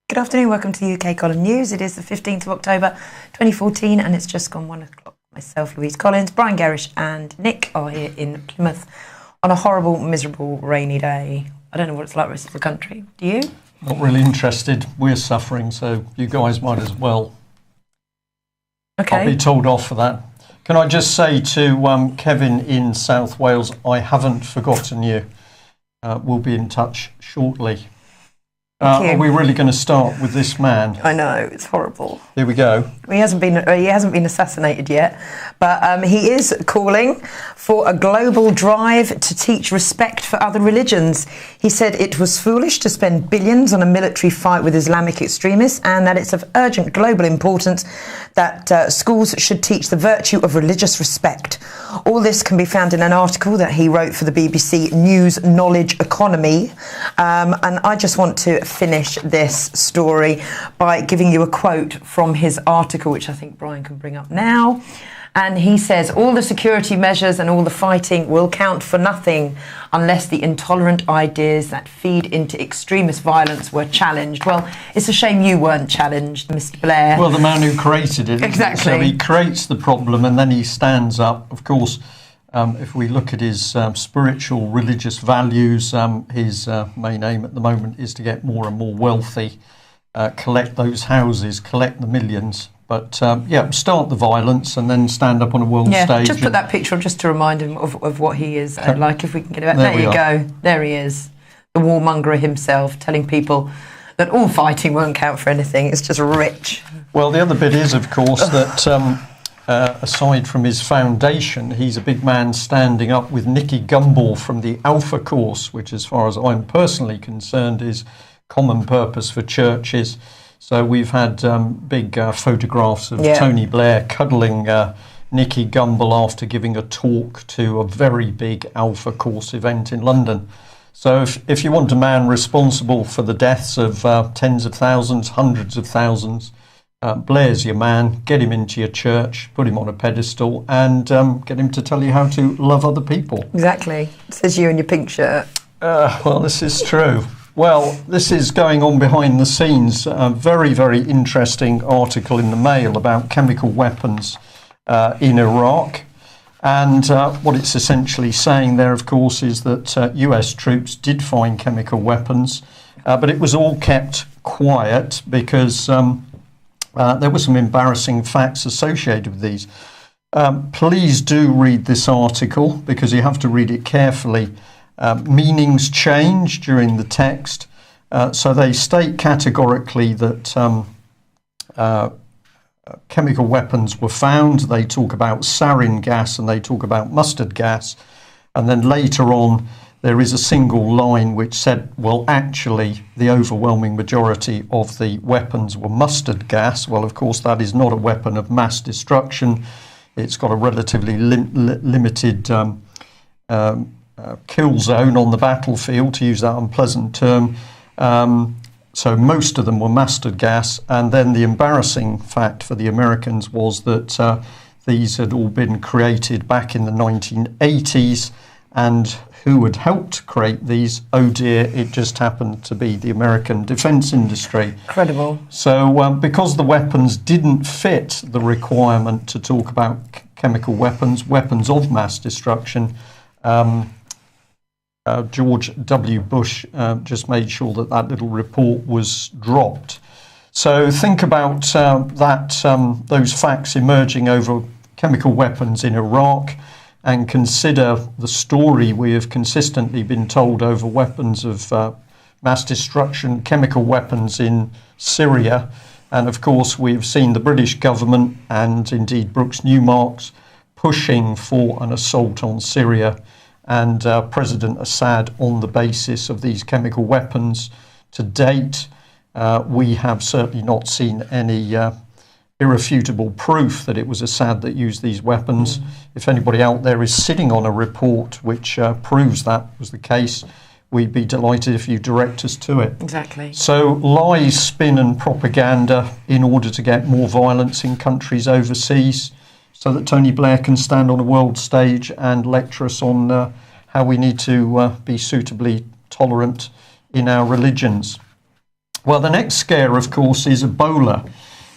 Good afternoon, welcome to the UK Column News. It is the 15th of October 2014 and it's just gone 1 o'clock. Myself, Louise Collins, Brian Gerrish and Nick are here in Plymouth on a horrible, miserable, rainy day. I don't know what it's like the rest of the country. Do you? Not really interested. We're suffering, so you guys might as well. Okay. I'll be told off for that. Can I just say to Kevin in South Wales, I haven't forgotten you. We'll be in touch shortly. Are we really going to start with this man? I know, it's horrible. Here we go. He hasn't been assassinated yet, but he is calling for a global drive to teach respect for other religions. He said it was foolish to spend billions on a military fight with Islamic extremists and that it's of urgent global importance that schools should teach the virtue of religious respect. All this can be found in an article that he wrote for the BBC News Knowledge Economy. And I just want to finish this story by giving you a quote from his article, which I think Brian can bring up now. And he says, all the security measures and all the fighting will count for nothing unless the intolerant ideas that feed into extremist violence were challenged. Well, it's a shame you weren't challenged, Mr. Blair. Well, the man who created it. Exactly. So he creates the problem and then he stands up. Of course, if we look at his spiritual, religious values, his main aim at the moment is to get more and more wealthy, collect those houses, collect the millions. But, start the violence and then stand up on a world stage. Just put that picture on just to remind him of what he is like, if we can get it back. There you go. There he is. The warmonger himself, telling people that all fighting won't count for anything. It's just rich. Well, the other bit is, of course, that aside from his foundation, he's a big man standing up with Nicky Gumbel from the Alpha Course, which, as far as I'm personally concerned, is common purpose for churches. So we've had big photographs of Tony Blair cuddling Nicky Gumbel after giving a talk to a very big Alpha Course event in London. So if you want a man responsible for the deaths of tens of thousands, hundreds of thousands, Blair's your man. Get him into your church, put him on a pedestal and get him to tell you how to love other people. Exactly. It says you in your pink shirt. Well, this is true. Well, this is going on behind the scenes. A very, very interesting article in the Mail about chemical weapons in Iraq. And what it's essentially saying there, of course, is that US troops did find chemical weapons, but it was all kept quiet because there were some embarrassing facts associated with these. Please do read this article because you have to read it carefully. Meanings change during the text. So they state categorically that chemical weapons were found. They talk about sarin gas and they talk about mustard gas. And then later on, there is a single line which said, well, actually, the overwhelming majority of the weapons were mustard gas. Well, of course, that is not a weapon of mass destruction. It's got a relatively limited kill zone on the battlefield, to use that unpleasant term. So most of them were mustard gas. And then the embarrassing fact for the Americans was that these had all been created back in the 1980s. And who had helped create these? Oh dear, it just happened to be the American defence industry. Incredible. So because the weapons didn't fit the requirement to talk about chemical weapons, weapons of mass destruction, George W. Bush just made sure that that little report was dropped. So think about those facts emerging over chemical weapons in Iraq and consider the story we have consistently been told over weapons of mass destruction, chemical weapons in Syria. And of course, we've seen the British government and indeed Brooks Newmarks pushing for an assault on Syria and President Assad on the basis of these chemical weapons. To date, we have certainly not seen any irrefutable proof that it was Assad that used these weapons. If anybody out there is sitting on a report which proves that was the case, we'd be delighted if you direct us to it. Exactly. So lies, spin and propaganda in order to get more violence in countries overseas, so that Tony Blair can stand on a world stage and lecture us on how we need to be suitably tolerant in our religions. Well, the next scare, of course, is Ebola.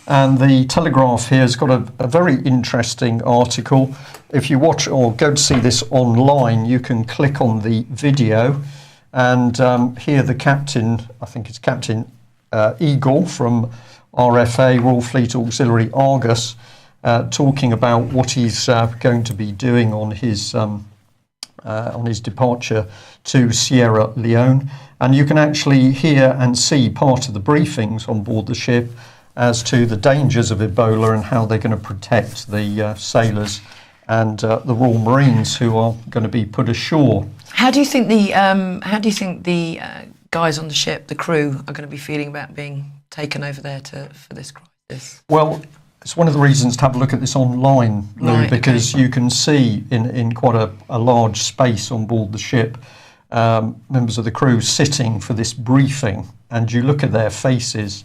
And the Telegraph here has got a very interesting article. If you watch or go to see this online, you can click on the video. And here the captain, I think it's Captain Eagle from RFA, Royal Fleet Auxiliary Argus, talking about what he's going to be doing on his departure to Sierra Leone. And you can actually hear and see part of the briefings on board the ship as to the dangers of Ebola and how they're going to protect the sailors and the Royal Marines who are going to be put ashore. How do you think the guys on the ship, the crew, are going to be feeling about being taken over there for this crisis? Well, it's one of the reasons to have a look at this online, Lou, right, because okay. you can see in quite a large space on board the ship members of the crew sitting for this briefing, and you look at their faces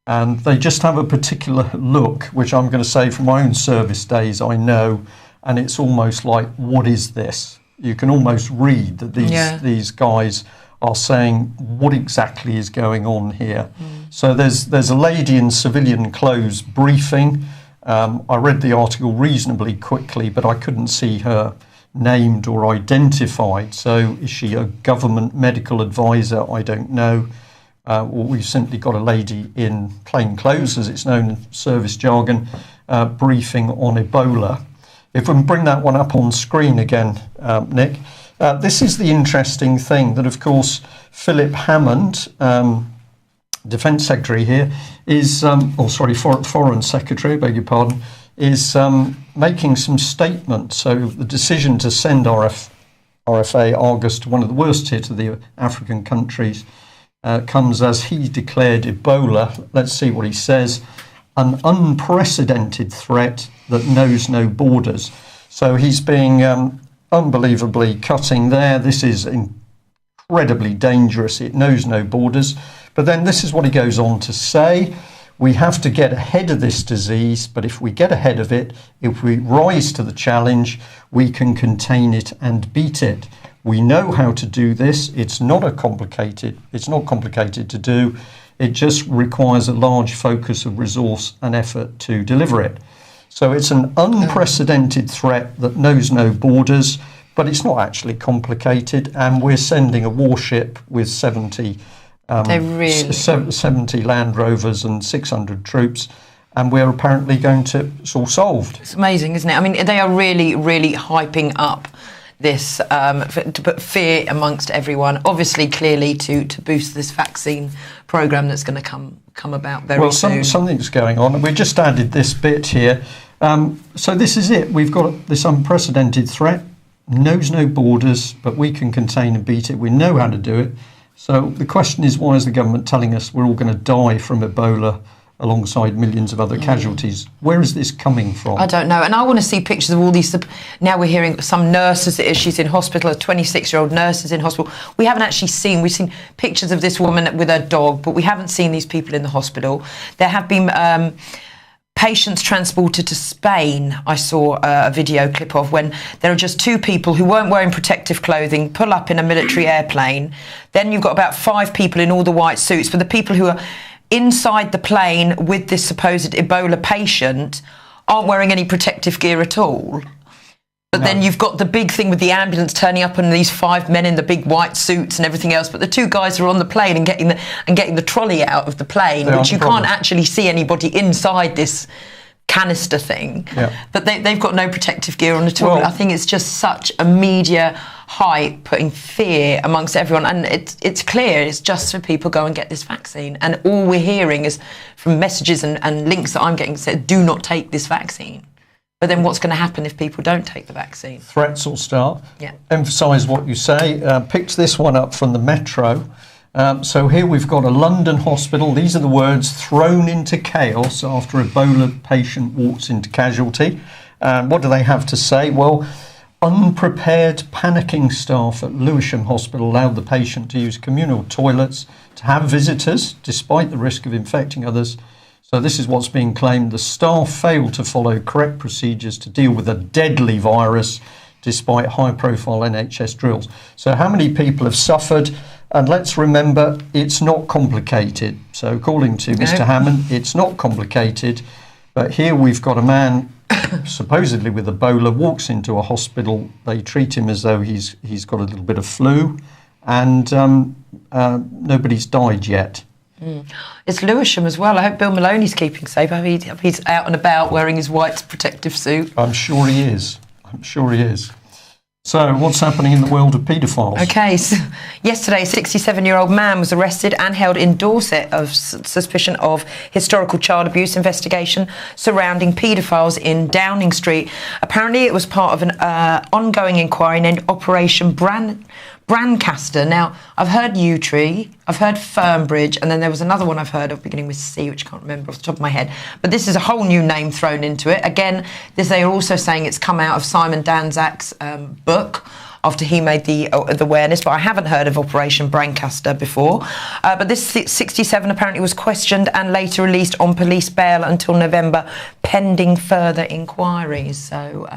and they just have a particular look, which I'm going to say from my own service days I know, and it's almost like, what is this? You can almost read that these guys are saying, what exactly is going on here? So there's a lady in civilian clothes briefing. I read the article reasonably quickly, but I couldn't see her named or identified. So is she a government medical advisor? I don't know. We've simply got a lady in plain clothes, as it's known in service jargon, briefing on Ebola. If we can bring that one up on screen again, Nick. This is the interesting thing that, of course, Philip Hammond, Defence Secretary here, is, Foreign Secretary, beg your pardon, is making some statements. So the decision to send RFA Argus to one of the worst hit of the African countries comes as he declared Ebola, let's see what he says, an unprecedented threat that knows no borders. So he's being unbelievably cutting there. This is incredibly dangerous. It knows no borders. But then this is what he goes on to say. We have to get ahead of this disease, but if we get ahead of it, if we rise to the challenge, we can contain it and beat it. We know how to do this. It's not complicated to do. It just requires a large focus of resource and effort to deliver it. So it's an unprecedented threat that knows no borders, but it's not actually complicated. And we're sending a warship with 70 Land Rovers and 600 troops, and we're apparently going to, it's all solved. It's amazing, isn't it? I mean, they are really, really hyping up this to put fear amongst everyone, obviously, clearly to boost this vaccine programme that's going to come about very soon. Well, something's going on, and we just added this bit here. So this is it. We've got this unprecedented threat, knows no borders, but we can contain and beat it. We know how to do it. So the question is, why is the government telling us we're all going to die from Ebola alongside millions of other casualties? Where is this coming from? I don't know. And I want to see pictures of all these. Now we're hearing some nurses, she's in hospital, a 26-year-old nurse is in hospital. We haven't actually seen, we've seen pictures of this woman with her dog, but we haven't seen these people in the hospital. There have been patients transported to Spain. I saw a video clip of when there are just two people who weren't wearing protective clothing pull up in a military airplane. Then you've got about 5 people in all the white suits. But the people who are inside the plane with this supposed Ebola patient aren't wearing any protective gear at all. But then you've got the big thing with the ambulance turning up and these 5 men in the big white suits and everything else. But the 2 guys are on the plane and getting the trolley out of the plane, which you can't actually see anybody inside this canister thing. Yeah. But they've got no protective gear on at all. Well, I think it's just such a media hype, putting fear amongst everyone. And it's clear it's just for people go and get this vaccine. And all we're hearing is from messages and links that I'm getting said, do not take this vaccine. But then what's going to happen if people don't take the vaccine? Threats will start. Yeah. Emphasise what you say. Picked this one up from the Metro. So here we've got a London hospital. These are the words: thrown into chaos after Ebola patient walks into casualty. What do they have to say? Well, unprepared, panicking staff at Lewisham Hospital allowed the patient to use communal toilets to have visitors, despite the risk of infecting others. So this is what's being claimed. The staff failed to follow correct procedures to deal with a deadly virus, despite high-profile NHS drills. So how many people have suffered? And let's remember, it's not complicated. So according to Mr. Hammond, it's not complicated. But here we've got a man supposedly with Ebola, walks into a hospital. They treat him as though he's got a little bit of flu, and nobody's died yet. It's Lewisham as well. I hope Bill Maloney's keeping safe. I hope he's out and about wearing his white protective suit. I'm sure he is. So, what's happening in the world of paedophiles? OK, so yesterday, a 67-year-old man was arrested and held in Dorset of suspicion of historical child abuse investigation surrounding paedophiles in Downing Street. Apparently, it was part of an ongoing inquiry named Operation Brancaster. Now, I've heard Yewtree, I've heard Fernbridge, and then there was another one I've heard of beginning with C, which I can't remember off the top of my head. But this is a whole new name thrown into it. Again, they are also saying it's come out of Simon Danzak's book after he made the awareness, but I haven't heard of Operation Brancaster before. But this 67 apparently was questioned and later released on police bail until November, pending further inquiries. So...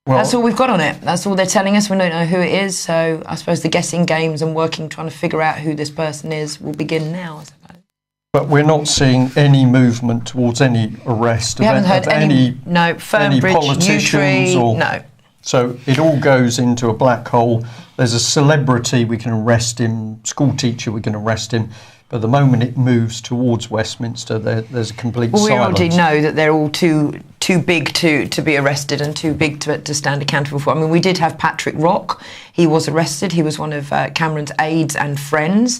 well, that's all we've got on it. That's all they're telling us. We don't know who it is. So I suppose the guessing games and trying to figure out who this person is will begin now, I suppose. But we're not seeing any movement towards any arrest we haven't heard any Fernbridge, politicians Yewtree, no. So it all goes into a black hole. There's a celebrity, we can arrest him, school teacher, we can arrest him. But the moment it moves towards Westminster, there's a complete silence. We already know that they're all too big to be arrested and too big to stand accountable for. I mean, we did have Patrick Rock. He was arrested. He was one of Cameron's aides and friends.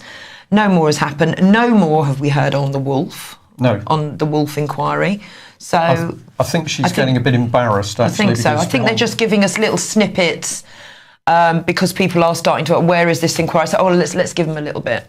No more has happened. No more have we heard on the Wolf. No. On the Wolf inquiry. So I think she's getting a bit embarrassed, actually. I think so. I think they're just giving us little snippets because people are starting to, where is this inquiry? So, let's give them a little bit.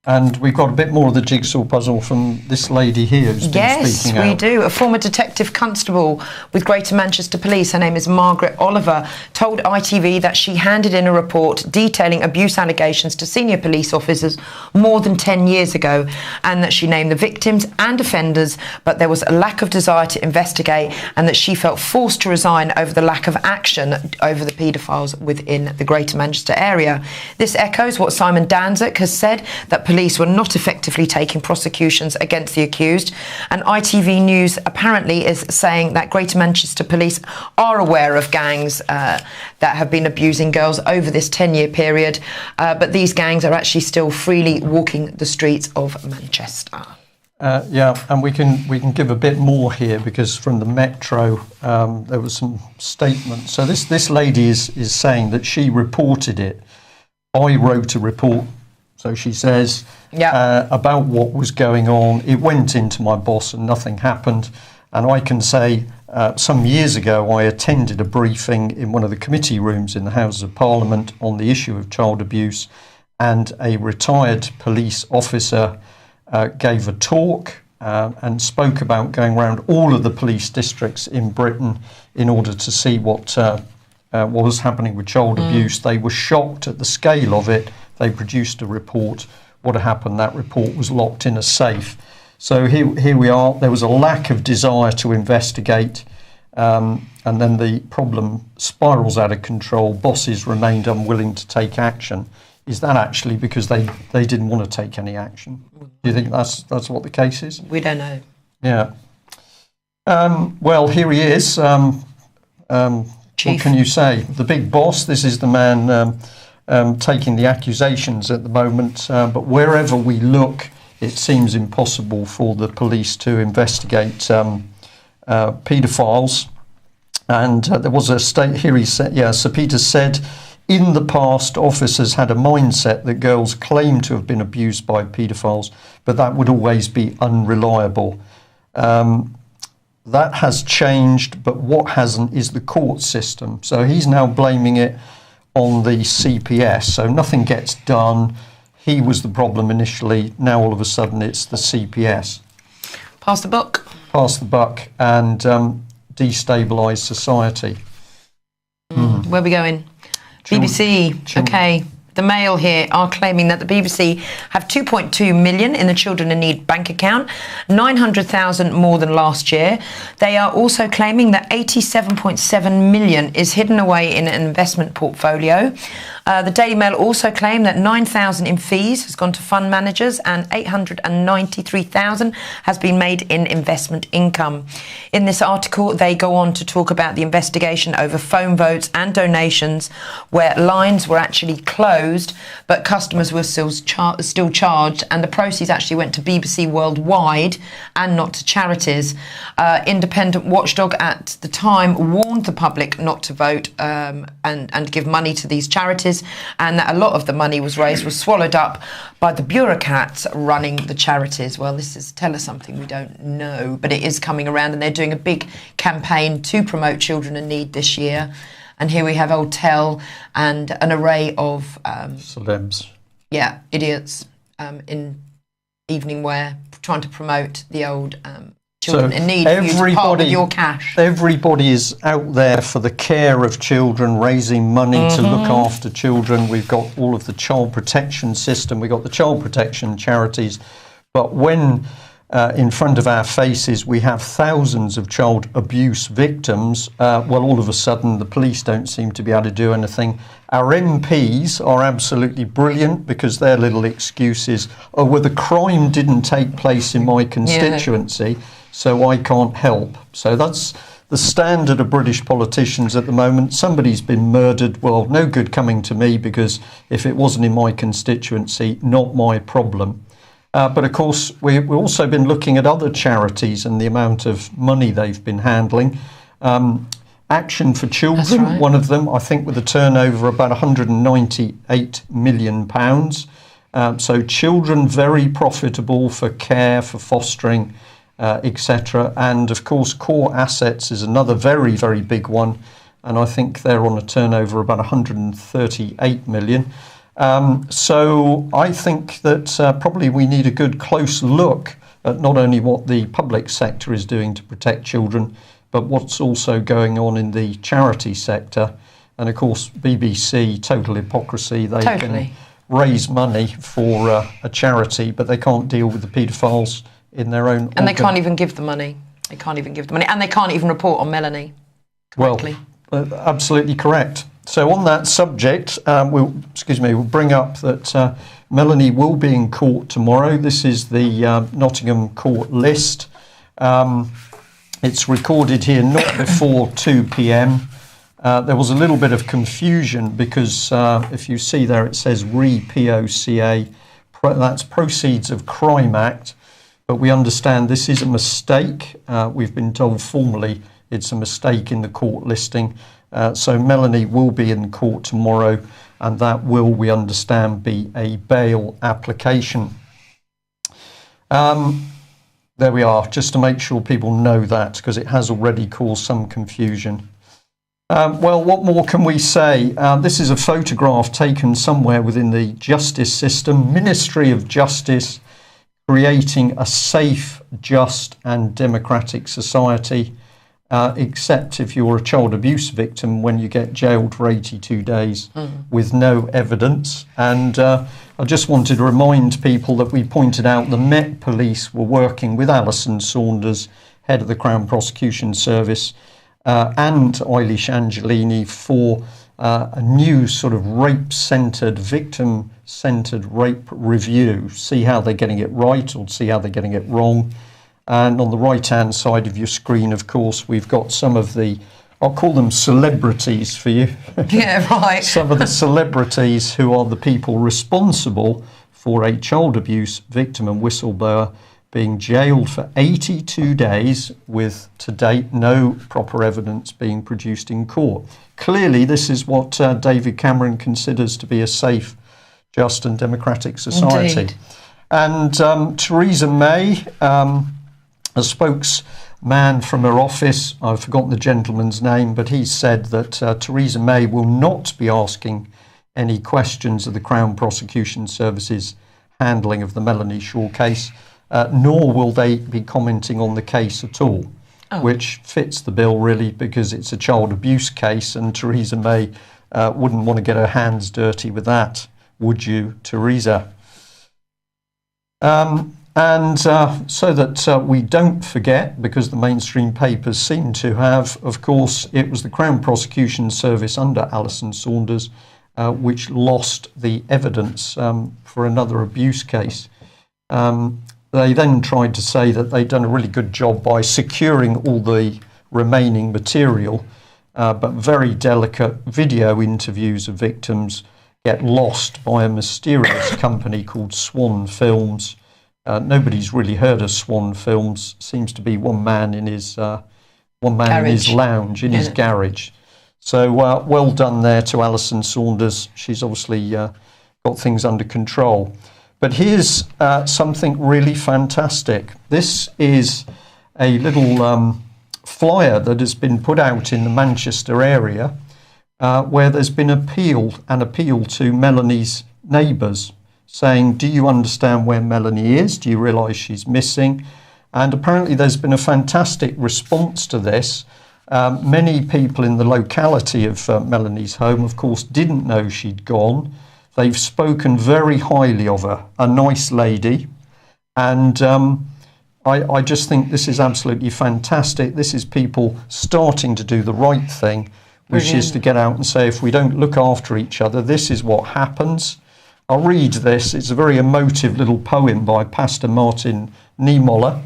And we've got a bit more of the jigsaw puzzle from this lady here who's been speaking out. Yes, we do. A former detective constable with Greater Manchester Police, her name is Margaret Oliver, told ITV that she handed in a report detailing abuse allegations to senior police officers more than 10 years ago, and that she named the victims and offenders, but there was a lack of desire to investigate, and that she felt forced to resign over the lack of action over the paedophiles within the Greater Manchester area. This echoes what Simon Danzak has said, that police were not effectively taking prosecutions against the accused, and ITV News apparently is saying that Greater Manchester Police are aware of gangs that have been abusing girls over this 10-year period, but these gangs are actually still freely walking the streets of Manchester. Yeah, and we can give a bit more here, because from the Metro there was some statements. So this lady is saying that she reported it. I wrote a report. So she says about what was going on. It went into my boss and nothing happened. And I can say some years ago I attended a briefing in one of the committee rooms in the Houses of Parliament on the issue of child abuse, and a retired police officer gave a talk and spoke about going around all of the police districts in Britain in order to see what was happening with child abuse. They were shocked at the scale of it. They produced a report. What happened? That report was locked in a safe. So here we are. There was a lack of desire to investigate, and then the problem spirals out of control. Bosses remained unwilling to take action. Is that actually because they didn't want to take any action? Do you think that's what the case is? We don't know. Yeah. Well, here he is. Chief. What can you say? The big boss. This is the man taking the accusations at the moment. But wherever we look, it seems impossible for the police to investigate paedophiles. And there was a state here. He said, Sir Peter said, in the past, officers had a mindset that girls claimed to have been abused by paedophiles, but that would always be unreliable. That has changed, but what hasn't is the court system. So he's now blaming it on the CPS. So nothing gets done. He was the problem initially. Now all of a sudden it's the CPS. Pass the buck. Pass the buck and destabilise society. Where are we going? BBC. Okay. The Mail here are claiming that the BBC have 2.2 million in the Children in Need bank account, 900,000 more than last year. They are also claiming that 87.7 million is hidden away in an investment portfolio. The Daily Mail also claimed that 9,000 in fees has gone to fund managers and 893,000 has been made in investment income. In this article, they go on to talk about the investigation over phone votes and donations where lines were actually closed, but customers were still charged, and the proceeds actually went to BBC Worldwide and not to charities. Independent watchdog at the time warned the public not to vote and give money to these charities, and that a lot of the money was swallowed up by the bureaucrats running the charities. Well, this is tell us something we don't know, but it is coming around, and they're doing a big campaign to promote children in need this year. And here we have Old Tell and an array of celebs. Yeah, idiots in evening wear trying to promote the old children in need. Everybody, with your cash. Everybody is out there for the care of children, raising money to look after children. We've got all of the child protection system. We've got the child protection charities. But when in front of our faces we have thousands of child abuse victims, well, all of a sudden the police don't seem to be able to do anything. Our MPs are absolutely brilliant because their little excuse is, oh, well, the crime didn't take place in my constituency, so I can't help. So that's the standard of British politicians at the moment. Somebody's been murdered, well, no good coming to me because if it wasn't in my constituency, not my problem. But of course, we've also been looking at other charities and the amount of money they've been handling. Action for Children, one of them, I think with a turnover of about £198 million. So children very profitable for care, for fostering, etc. And of course, Core Assets is another very, very big one. And I think they're on a turnover of about 138 million. So I think that probably we need a good close look at not only what the public sector is doing to protect children, but what's also going on in the charity sector. And of course, BBC, total hypocrisy. They can raise money for a charity, but they can't deal with the paedophiles in their own And they can't even give the money. They can't even give the money. And they can't even report on Melanie correctly. Well, absolutely correct. So on that subject, we'll bring up that Melanie will be in court tomorrow. This is the Nottingham court list. It's recorded here not before 2 p.m. There was a little bit of confusion because if you see there, it says RE-POCA, that's Proceeds of Crime Act. But we understand this is a mistake. We've been told formally it's a mistake in the court listing. So Melanie will be in court tomorrow, and that will, we understand, be a bail application. There we are, just to make sure people know that, because it has already caused some confusion. Well, what more can we say? This is a photograph taken somewhere within the justice system, Ministry of Justice, creating a safe, just and democratic society. Except if you're a child abuse victim when you get jailed for 82 days with no evidence. And I just wanted to remind people that we pointed out the Met Police were working with Alison Saunders, head of the Crown Prosecution Service, and Eilish Angelini for a new sort of rape-centred, victim-centred rape review. See how they're getting it right or see how they're getting it wrong. And on the right-hand side of your screen, of course, we've got some of the, I'll call them celebrities for you. Yeah, right. Some of the celebrities who are the people responsible for a child abuse victim and whistleblower being jailed for 82 days with, to date, no proper evidence being produced in court. Clearly, this is what David Cameron considers to be a safe, just and democratic society. Indeed. And Theresa May, a spokesman from her office, I've forgotten the gentleman's name, but he said that Theresa May will not be asking any questions of the Crown Prosecution Service's handling of the Melanie Shaw case, nor will they be commenting on the case at all, which fits the bill really because it's a child abuse case and Theresa May wouldn't want to get her hands dirty with that, would you, Theresa? And so that we don't forget, because the mainstream papers seem to have, of course, it was the Crown Prosecution Service under Alison Saunders which lost the evidence for another abuse case. They then tried to say that they'd done a really good job by securing all the remaining material, but very delicate video interviews of victims get lost by a mysterious company called Swan Films. Nobody's really heard of Swan Films. Seems to be one man in his lounge, in his garage. So well done there to Alison Saunders. She's obviously got things under control. But here's something really fantastic. This is a little flyer that has been put out in the Manchester area where there's been an appeal to Melanie's neighbours, saying, do you understand where Melanie is? Do you realise she's missing? And apparently there's been a fantastic response to this. Many people in the locality of Melanie's home, of course, didn't know she'd gone. They've spoken very highly of her, a nice lady. And I just think this is absolutely fantastic. This is people starting to do the right thing, which is to get out and say, if we don't look after each other, this is what happens. I'll read this. It's a very emotive little poem by Pastor Martin Niemöller.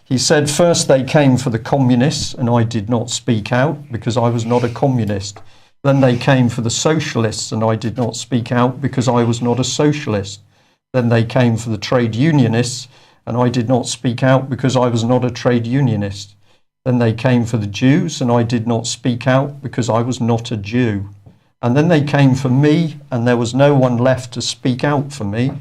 He said, first they came for the communists, and I did not speak out because I was not a communist. Then they came for the socialists, and I did not speak out because I was not a socialist. Then they came for the trade unionists, and I did not speak out because I was not a trade unionist. Then they came for the Jews, and I did not speak out because I was not a Jew. And then they came for me, and there was no one left to speak out for me.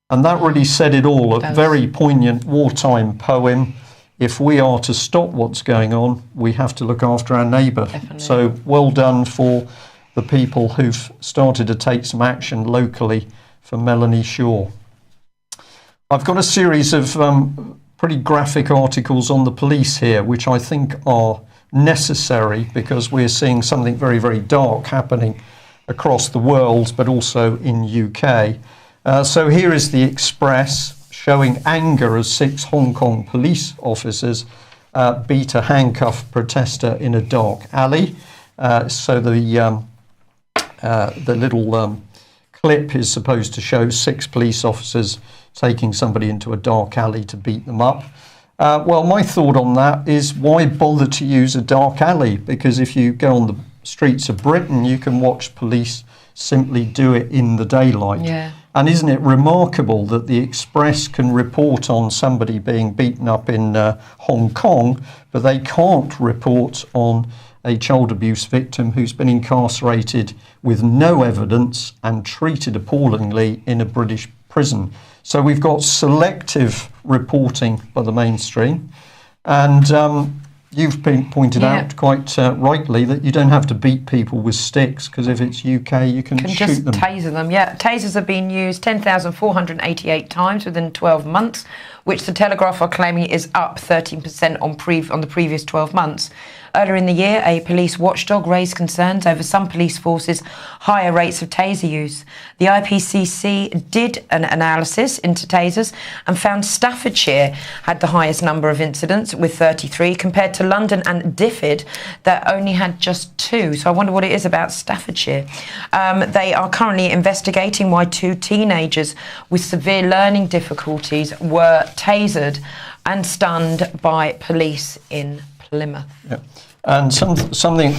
And that really said it all, a very poignant wartime poem. If we are to stop what's going on, we have to look after our neighbour. So well done for the people who've started to take some action locally for Melanie Shaw. I've got a series of pretty graphic articles on the police here, which I think are necessary because we're seeing something very, very dark happening across the world, but also in UK. So here is the Express showing anger as 6 Hong Kong police officers beat a handcuffed protester in a dark alley. So the little clip is supposed to show 6 police officers taking somebody into a dark alley to beat them up. Well, my thought on that is, why bother to use a dark alley? Because if you go on the streets of Britain, you can watch police simply do it in the daylight. Yeah. And isn't it remarkable that the Express can report on somebody being beaten up in Hong Kong, but they can't report on a child abuse victim who's been incarcerated with no evidence and treated appallingly in a British prison? So we've got selective reporting by the mainstream, and you've been pointed out quite rightly that you don't have to beat people with sticks, because if it's UK, you can shoot just them. Taser them. Yeah, tasers have been used 10,488 times within 12 months, which the Telegraph are claiming is up 13% on the previous 12 months. Earlier in the year, a police watchdog raised concerns over some police forces' higher rates of taser use. The IPCC did an analysis into tasers and found Staffordshire had the highest number of incidents with 33, compared to London and Diffid that only had just 2. So I wonder what it is about Staffordshire. They are currently investigating why 2 teenagers with severe learning difficulties were tasered and stunned by police in Plymouth. Yeah. And something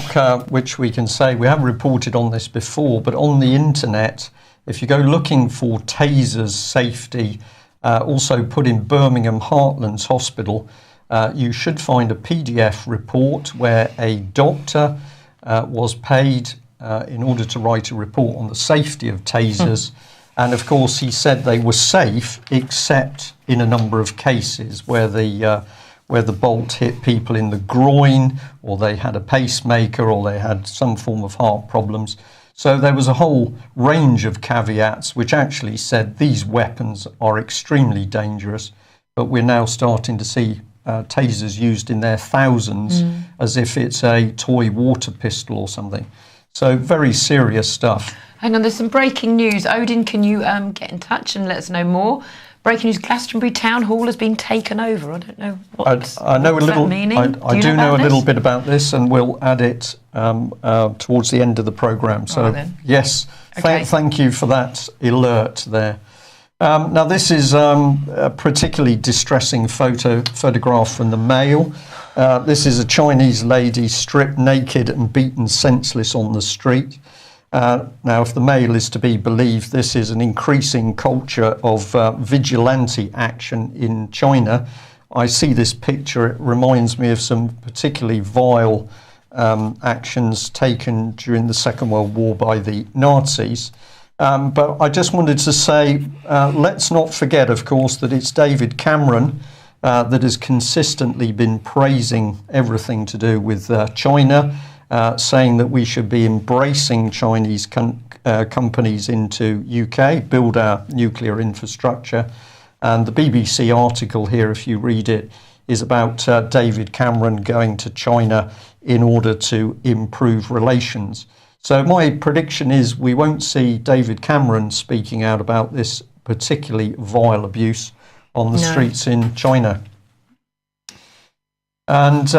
which we can say, we haven't reported on this before, but on the internet, if you go looking for tasers safety, also put in Birmingham Heartlands Hospital, you should find a PDF report where a doctor was paid in order to write a report on the safety of tasers. And of course, he said they were safe, except in a number of cases where the bolt hit people in the groin, or they had a pacemaker, or they had some form of heart problems. So there was a whole range of caveats which actually said these weapons are extremely dangerous, but we're now starting to see tasers used in their thousands as if it's a toy water pistol or something. So very serious stuff. Hang on, there's some breaking news. Odin, can you get in touch and let us know more? Breaking news: Glastonbury Town Hall has been taken over. I don't know what. I know a little. I do know a little bit about this, and we'll add it towards the end of the programme. So yes, okay. Thank you for that alert there. Now this is a particularly distressing photograph from the Mail. This is a Chinese lady stripped naked and beaten senseless on the street. Now, if the Mail is to be believed, this is an increasing culture of vigilante action in China. I see this picture, it reminds me of some particularly vile actions taken during the Second World War by the Nazis. But I just wanted to say, let's not forget, of course, that it's David Cameron that has consistently been praising everything to do with China, saying that we should be embracing Chinese companies into UK, build our nuclear infrastructure. And the BBC article here, if you read it, is about David Cameron going to China in order to improve relations. So my prediction is we won't see David Cameron speaking out about this particularly vile abuse on the streets in China. And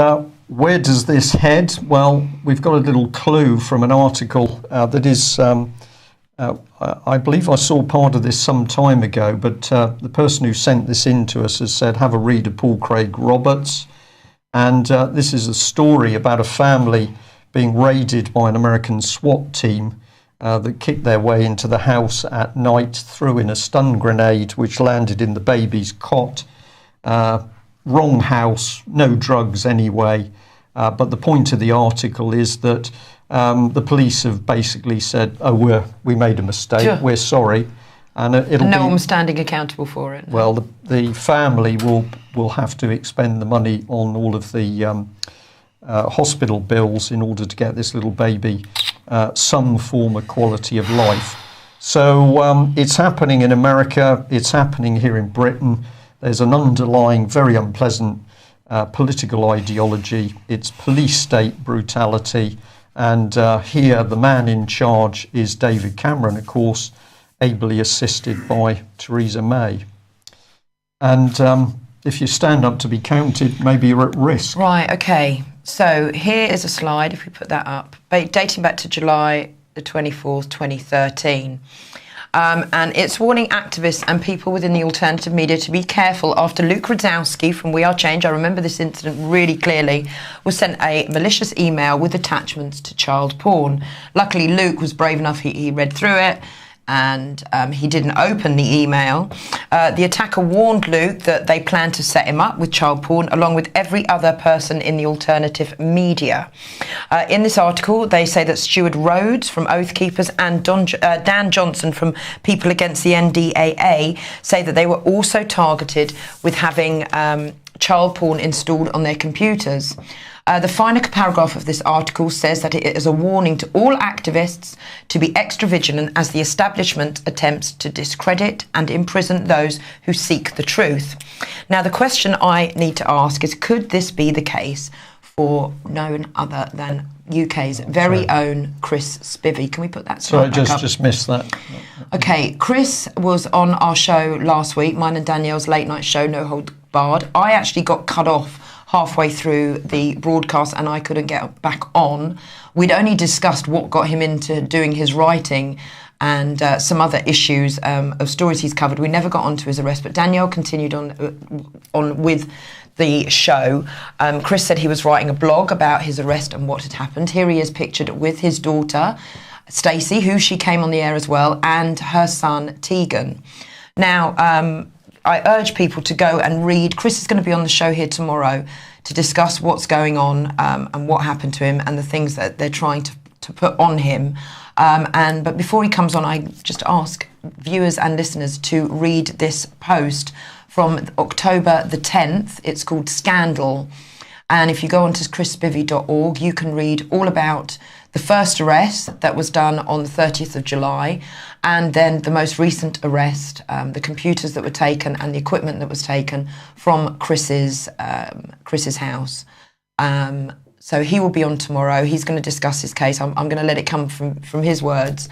where does this head? Well, we've got a little clue from an article that is, I believe I saw part of this some time ago, but the person who sent this in to us has said, have a read of Paul Craig Roberts. And this is a story about a family being raided by an American SWAT team that kicked their way into the house at night, threw in a stun grenade, which landed in the baby's cot. Wrong house, no drugs anyway. But the point of the article is that the police have basically said, oh, we made a mistake, sure. We're sorry. And no one standing accountable for it. Well, the family will have to expend the money on all of the hospital bills in order to get this little baby some form of quality of life. So it's happening in America, it's happening here in Britain. There's an underlying, very unpleasant political ideology. It's police state brutality. And here the man in charge is David Cameron, of course, ably assisted by Theresa May. And if you stand up to be counted, maybe you're at risk. Right, OK. So here is a slide, if we put that up, dating back to July the 24th, 2013. And it's warning activists and people within the alternative media to be careful after Luke Radzowski from We Are Change, I remember this incident really clearly, was sent a malicious email with attachments to child porn. Luckily, Luke was brave enough, he read through it, and he didn't open the email. The attacker warned Luke that they planned to set him up with child porn along with every other person in the alternative media. In this article, they say that Stuart Rhodes from Oath Keepers and Dan Johnson from People Against the NDAA say that they were also targeted with having child porn installed on their computers. The final paragraph of this article says that it is a warning to all activists to be extra vigilant as the establishment attempts to discredit and imprison those who seek the truth. Now, the question I need to ask is, could this be the case for no other than UK's very own Chris Spivey? Can we put that slide back up? Just missed that. OK, Chris was on our show last week, mine and Danielle's late night show, No Hold Barred. I actually got cut off halfway through the broadcast and I couldn't get back on. We'd only discussed what got him into doing his writing and some other issues of stories he's covered. We never got onto his arrest, but Danielle continued on with the show. Chris said he was writing a blog about his arrest and what had happened. Here he is pictured with his daughter, Stacey, who she came on the air as well, and her son, Tegan. Now, I urge people to go and read. Chris is going to be on the show here tomorrow to discuss what's going on and what happened to him and the things that they're trying to put on him. But before he comes on, I just ask viewers and listeners to read this post from October the 10th. It's called Scandal. And if you go onto chrisspivey.org, you can read all about the first arrest that was done on the 30th of July, and then the most recent arrest, the computers that were taken and the equipment that was taken from Chris's house. So he will be on tomorrow. He's going to discuss his case. I'm going to let it come from his words.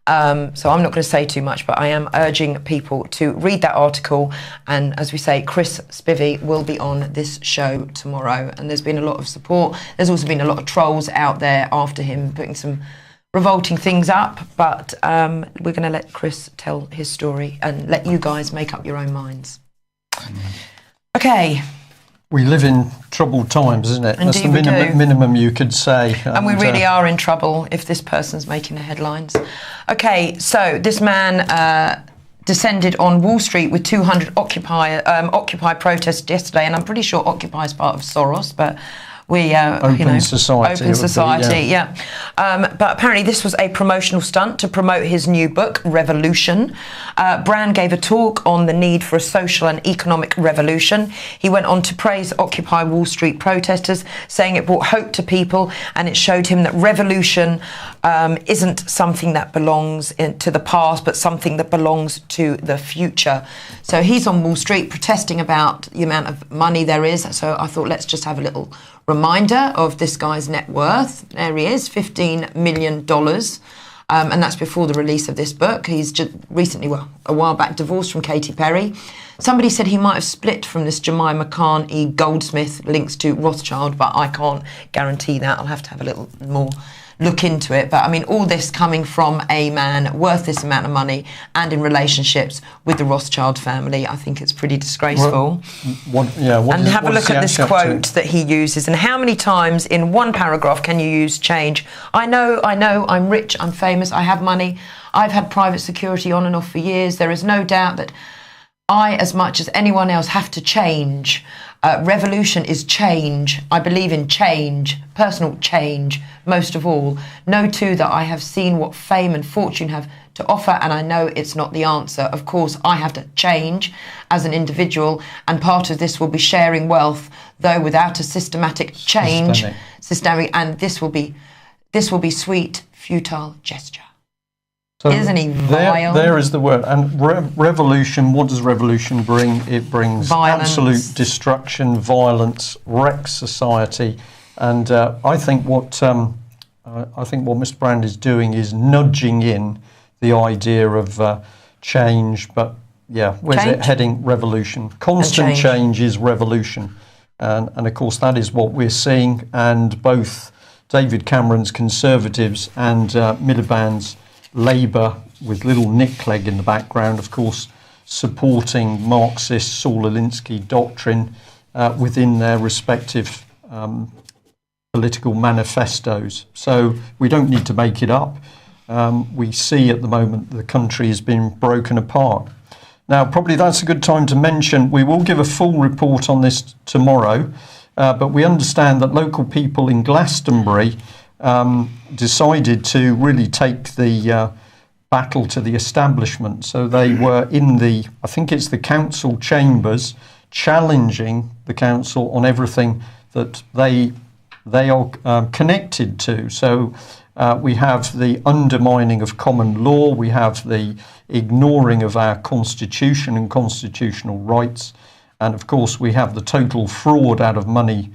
So I'm not going to say too much, but I am urging people to read that article. And as we say, Chris Spivey will be on this show tomorrow. And there's been a lot of support. There's also been a lot of trolls out there after him, putting some revolting things up. But we're going to let Chris tell his story and let you guys make up your own minds. Okay. We live in troubled times, isn't it? Indeed. That's the minimum you could say. And we really are in trouble if this person's making the headlines. Okay, so this man descended on Wall Street with 200 Occupy protests yesterday, and I'm pretty sure Occupy is part of Soros, but we, Open Society. Open Society, yeah. But apparently this was a promotional stunt to promote his new book, Revolution. Brand gave a talk on the need for a social and economic revolution. He went on to praise Occupy Wall Street protesters, saying it brought hope to people and it showed him that revolution isn't something that belongs to the past, but something that belongs to the future. So he's on Wall Street protesting about the amount of money there is. So I thought, let's just have a little reminder of this guy's net worth. There he is, $15 million. And that's before the release of this book. He's just recently, well, a while back, divorced from Katy Perry. Somebody said he might have split from this Jemima Khan E. Goldsmith, links to Rothschild, but I can't guarantee that. I'll have to have a little more look into it. But I mean, all this coming from a man worth this amount of money and in relationships with the Rothschild family, I think it's pretty disgraceful. And have a look at this quote that he uses. And how many times in one paragraph can you use change? I know, I'm rich, I'm famous, I have money, I've had private security on and off for years. There is no doubt that I, as much as anyone else, have to change. Revolution is change. I believe in change, personal change, most of all. Know too that I have seen what fame and fortune have to offer, and I know it's not the answer. Of course, I have to change as an individual, and part of this will be sharing wealth, though without a systematic change, and this will be sweet, futile gesture. So isn't he vile? There is the word. And revolution, what does revolution bring? It brings violence. Absolute destruction, violence, wrecks society. And I think what Mr. Brand is doing is nudging in the idea of change. But yeah, where's it heading? Revolution. Constant change is revolution. And of course, that is what we're seeing. And both David Cameron's Conservatives and Miliband's Labour, with little Nick Clegg in the background, of course, supporting Marxist Saul Alinsky doctrine within their respective political manifestos. So we don't need to make it up. We see at the moment the country has been broken apart. Now, probably that's a good time to mention, we will give a full report on this tomorrow, but we understand that local people in Glastonbury decided to really take the battle to the establishment. So they were in I think it's the council chambers, challenging the council on everything that they are connected to. So we have the undermining of common law, we have the ignoring of our constitution and constitutional rights, and of course we have the total fraud out of money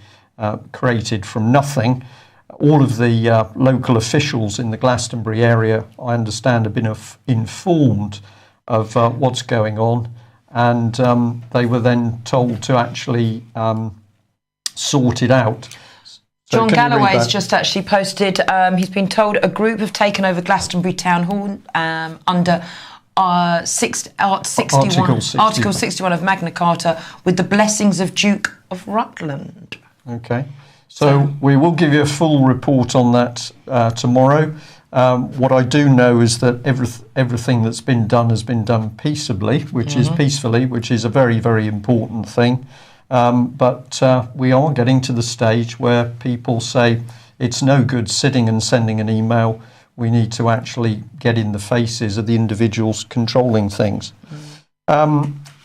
created from nothing. All of the local officials in the Glastonbury area, I understand, have been informed of what's going on, and they were then told to actually sort it out. So John Galloway's just actually posted, he's been told a group have taken over Glastonbury Town Hall under Article 61 of Magna Carta with the blessings of Duke of Rutland. Okay. So we will give you a full report on that tomorrow. What I do know is that everything that's been done has been done peaceably, which is peacefully, which is a very, very important thing. But we are getting to the stage where people say it's no good sitting and sending an email. We need to actually get in the faces of the individuals controlling things.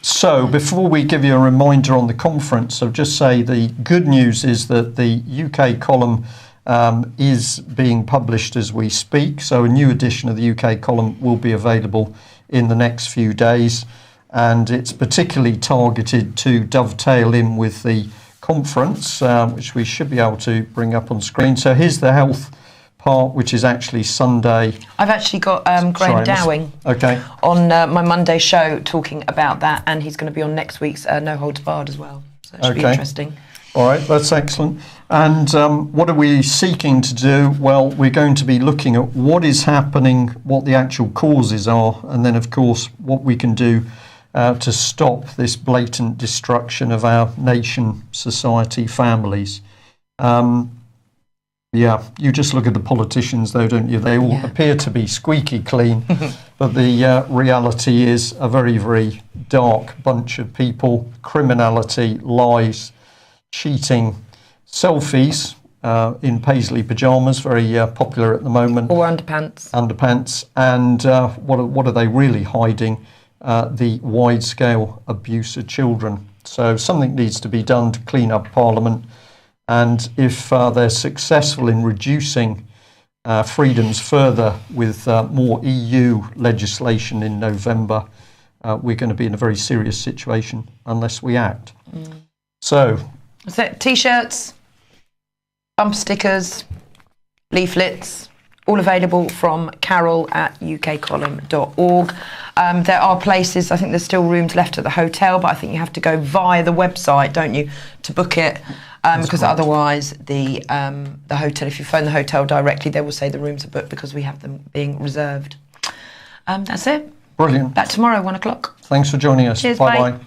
So before we give you a reminder on the conference, I'll just say the good news is that the UK column is being published as we speak. So a new edition of the UK column will be available in the next few days. And it's particularly targeted to dovetail in with the conference, which we should be able to bring up on screen. So here's the health part, which is actually Sunday. I've actually got Graham Dowing on my Monday show talking about that, and he's going to be on next week's No Holds Barred as well. So it should be interesting. All right, that's excellent. And what are we seeking to do? Well, we're going to be looking at what is happening, what the actual causes are, and then, of course, what we can do to stop this blatant destruction of our nation, society, families. Yeah, you just look at the politicians, though, don't you? They all appear to be squeaky clean, but the reality is a very, very dark bunch of people. Criminality, lies, cheating, selfies in paisley pyjamas, very popular at the moment. Or underpants. Underpants. And what are they really hiding? The wide-scale abuse of children. So something needs to be done to clean up Parliament. And if they're successful in reducing freedoms further with more EU legislation in November, we're going to be in a very serious situation unless we act. So T-shirts, bumper stickers, leaflets, all available from carol@ukcolumn.org. There are places, I think there's still rooms left at the hotel, but I think you have to go via the website, don't you, to book it. Because otherwise the hotel, if you phone the hotel directly, they will say the rooms are booked because we have them being reserved. That's it. Brilliant. Back tomorrow, 1 o'clock. Thanks for joining us. Cheers, bye. bye.